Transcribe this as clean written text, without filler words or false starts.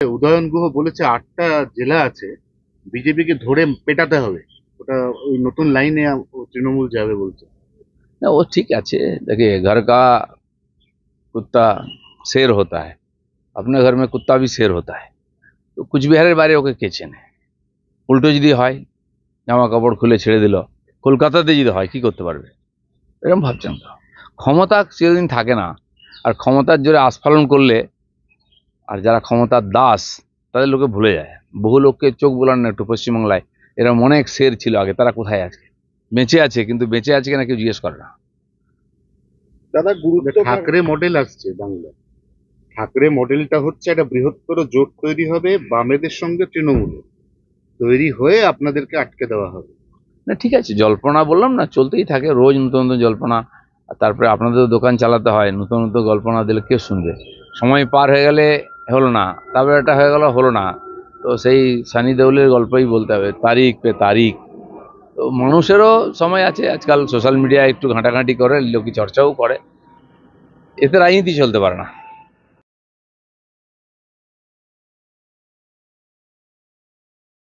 উদয়ন গুহ বলেছে 8টা জেলা আছে, বিজেপিকে ধরে পেটাতে হবে। ওটা ওই নতুন লাইনে ও তৃণমূল যাবে বলছে। ना वो ठीक আছে। देखिए घर का कुत्ता शेर होता है, अपने घर में कुत्ता भी शेर होता है। তো কুচবিহারের বাইরে ওকে কে চেনে? উল্টো যদি হয়, জামা কাপড় খুলে ছেড়ে দিল, কলকাতাতে যদি হয় কি করতে পারবে? এরকম ভাবছেন তো? ক্ষমতা চিরদিন থাকে না। আর ক্ষমতার জোরে আস্ফালন করলে, আর যারা ক্ষমতার দাস তাদের লোকে ভুলে যায়। বহু লোককে চোখ বোলান না একটু পশ্চিমবাংলায়, এরকম অনেক শের ছিল আগে, তারা কোথায় আছে? বেঁচে আছে, কিন্তু বেঁচে আছে কিনা কেউ জিজ্ঞেস করে না। দাদা গুরুত্ব ঠাকরে মডেল আসছে বাংলায়। ঠাকরে মডেলটা হচ্ছে একটা বৃহত্তর জোট তৈরি হবে বামেদের সঙ্গে তৃণমূলের, তৈরি হয়ে আপনাদেরকে আটকে দেওয়া হবে। না ঠিক আছে, জল্পনা বললাম না, চলতেই থাকে রোজ নতুন নতুন জল্পনা। আর তারপরে আপনাদেরও দোকান চালাতে হয়, নতুন নতুন গল্পনা দিলে কে শুনবে? সময় পার হয়ে গেলে হলো না, তারপরে এটা হয়ে গেল হলো না, তো সেই সানি দেওলের গল্পই বলতে হবে, তারিখ পে তারিখ। তো মানুষেরও সময় আছে, আজকাল সোশ্যাল মিডিয়ায় একটু ঘাঁটাঘাঁটি করে, লোকে চর্চাও করে, এতে রাজনীতি চলতে পারে না।